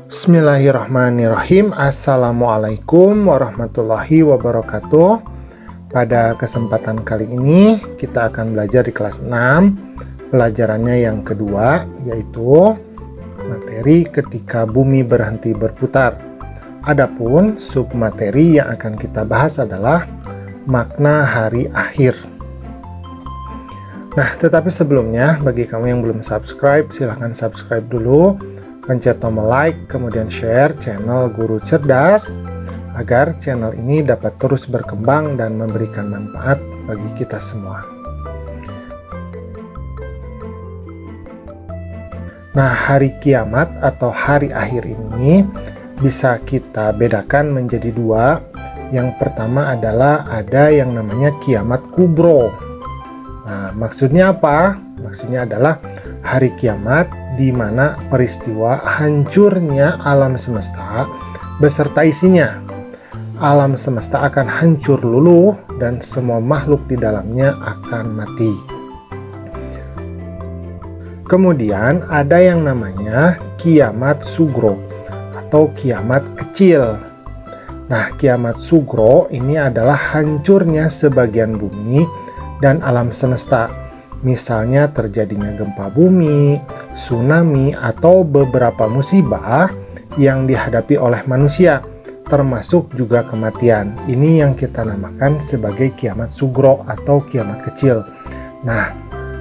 Bismillahirrahmanirrahim. Assalamualaikum warahmatullahi wabarakatuh. Pada kesempatan kali ini kita akan belajar di kelas 6. Pelajarannya yang kedua, yaitu materi ketika bumi berhenti berputar. Adapun submateri yang akan kita bahas adalah makna hari akhir. Nah, tetapi sebelumnya bagi kamu yang belum subscribe, silahkan subscribe dulu. Pencet tombol like, kemudian share channel Guru Cerdas agar channel ini dapat terus berkembang dan memberikan manfaat bagi kita semua. Nah, hari kiamat atau hari akhir ini bisa kita bedakan menjadi dua. Yang pertama adalah ada yang namanya kiamat kubro. Nah, maksudnya apa? Maksudnya adalah hari kiamat di mana peristiwa hancurnya alam semesta beserta isinya. Alam semesta akan hancur luluh dan semua makhluk di dalamnya akan mati. Kemudian ada yang namanya kiamat sugro atau kiamat kecil. Nah, kiamat sugro ini adalah hancurnya sebagian bumi dan alam semesta. Misalnya terjadinya gempa bumi, tsunami, atau beberapa musibah yang dihadapi oleh manusia, termasuk juga kematian. Ini yang kita namakan sebagai kiamat sugro atau kiamat kecil. Nah,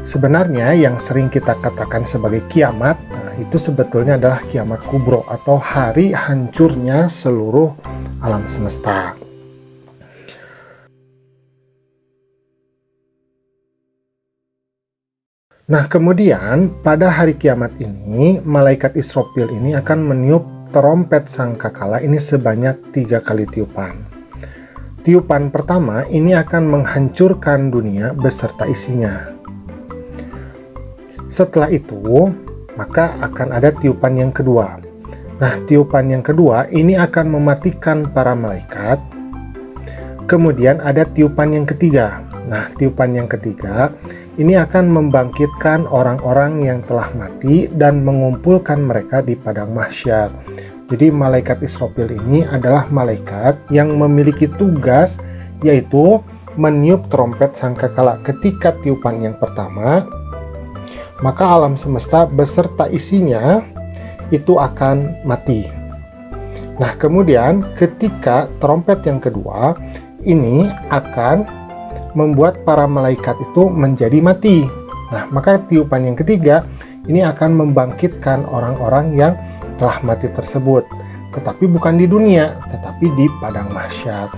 sebenarnya yang sering kita katakan sebagai kiamat, itu sebetulnya adalah kiamat kubro atau hari hancurnya seluruh alam semesta. Nah, kemudian pada hari kiamat ini, malaikat Israfil ini akan meniup terompet sangkakala ini sebanyak 3 kali tiupan. Tiupan pertama ini akan menghancurkan dunia beserta isinya. Setelah itu, maka akan ada tiupan yang kedua. Nah, tiupan yang kedua ini akan mematikan para malaikat. Kemudian ada tiupan yang ketiga. Nah, tiupan yang ketiga ini akan membangkitkan orang-orang yang telah mati dan mengumpulkan mereka di padang mahsyar. Jadi malaikat Israfil ini adalah malaikat yang memiliki tugas yaitu meniup trompet sangkakala. Ketika tiupan yang pertama, maka alam semesta beserta isinya itu akan mati. Nah, kemudian ketika trompet yang kedua ini akan membuat para malaikat itu menjadi mati. Nah, maka tiupan yang ketiga ini akan membangkitkan orang-orang yang telah mati tersebut, tetapi bukan di dunia, tetapi di padang mahsyar.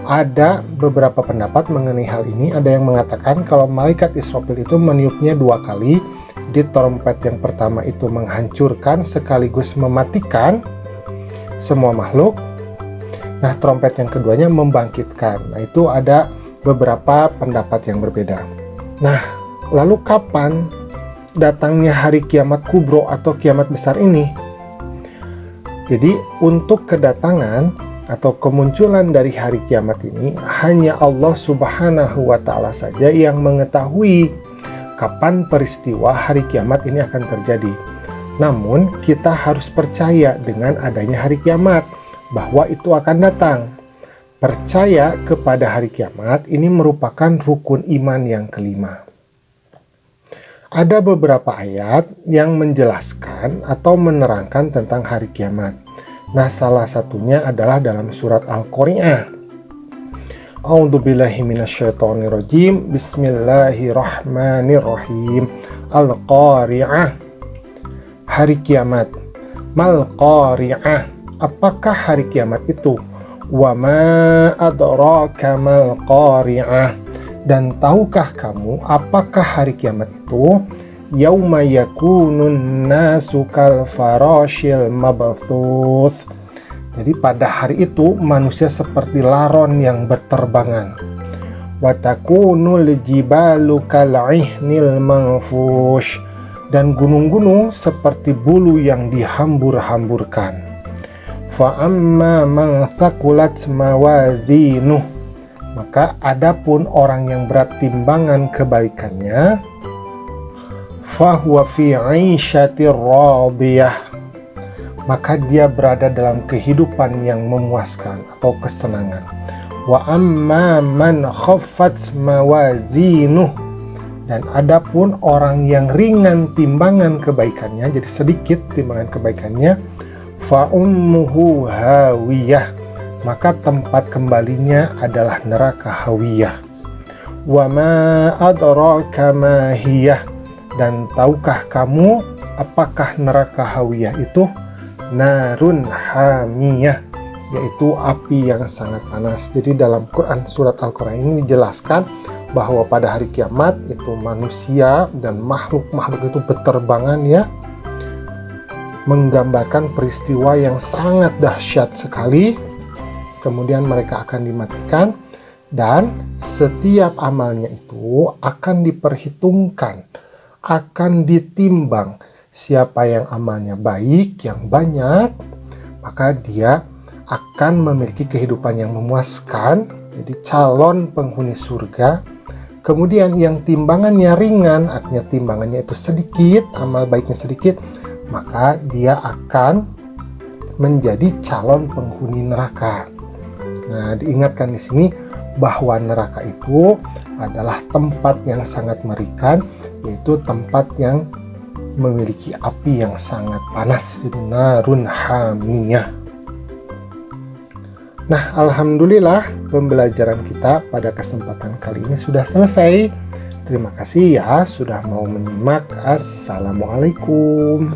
Ada beberapa pendapat mengenai hal ini. Ada yang mengatakan kalau malaikat Israfil itu meniupnya 2 kali. Di trompet yang pertama itu menghancurkan sekaligus mematikan semua makhluk. Nah, trompet yang keduanya membangkitkan. Nah, itu ada beberapa pendapat yang berbeda. Nah, lalu kapan datangnya hari kiamat kubro atau kiamat besar ini? Jadi, untuk kedatangan atau kemunculan dari hari kiamat ini, hanya Allah Subhanahu wa Ta'ala saja yang mengetahui kapan peristiwa hari kiamat ini akan terjadi. Namun, kita harus percaya dengan adanya hari kiamat, bahwa itu akan datang. Percaya kepada hari kiamat ini merupakan rukun iman yang kelima. Ada beberapa ayat yang menjelaskan atau menerangkan tentang hari kiamat. Nah, salah satunya adalah dalam surat Al-Qari'ah. A'udzubillahi minasyaitonirrajim. Bismillahirrahmanirrahim. Al-Qari'ah. Hari kiamat. Mal Qari'ah. Apakah hari kiamat itu? Wa ma adraka mal qari'ah. Dan tahukah kamu apakah hari kiamat itu? Yauma yakunun nasu kal farashil mabthuth. Jadi pada hari itu manusia seperti laron yang berterbangan. Wa takunul jibalu kal ihnil manfush. Dan gunung-gunung seperti bulu yang dihambur-hamburkan. Fa'amma man thaqulat mawazinuh, maka adapun orang yang berat timbangan kebaikannya, fahuwa fi 'ishatir radiyah, maka dia berada dalam kehidupan yang memuaskan atau kesenangan. Wa amma man khaffat mawazinuh, dan adapun orang yang ringan timbangan kebaikannya, jadi sedikit timbangan kebaikannya, fa ummuhu hawiyah, maka tempat kembalinya adalah neraka hawiyah. Wa ma adraka ma hiyah, dan tahukah kamu apakah neraka hawiyah itu? Narun hamiyah, yaitu api yang sangat panas. Jadi dalam Quran, surat Al-Quran ini dijelaskan bahwa pada hari kiamat itu manusia dan makhluk-makhluk itu berterbangan ya, menggambarkan peristiwa yang sangat dahsyat sekali. Kemudian mereka akan dimatikan dan setiap amalnya itu akan diperhitungkan, akan ditimbang. Siapa yang amalnya baik, yang banyak, maka dia akan memiliki kehidupan yang memuaskan, jadi calon penghuni surga. Kemudian yang timbangannya ringan, artinya timbangannya itu sedikit, amal baiknya sedikit, maka dia akan menjadi calon penghuni neraka. Nah, diingatkan di sini bahwa neraka itu adalah tempat yang sangat mengerikan, yaitu tempat yang memiliki api yang sangat panas, narun hamiyah. Nah, alhamdulillah pembelajaran kita pada kesempatan kali ini sudah selesai. Terima kasih ya sudah mau menyimak. Assalamualaikum.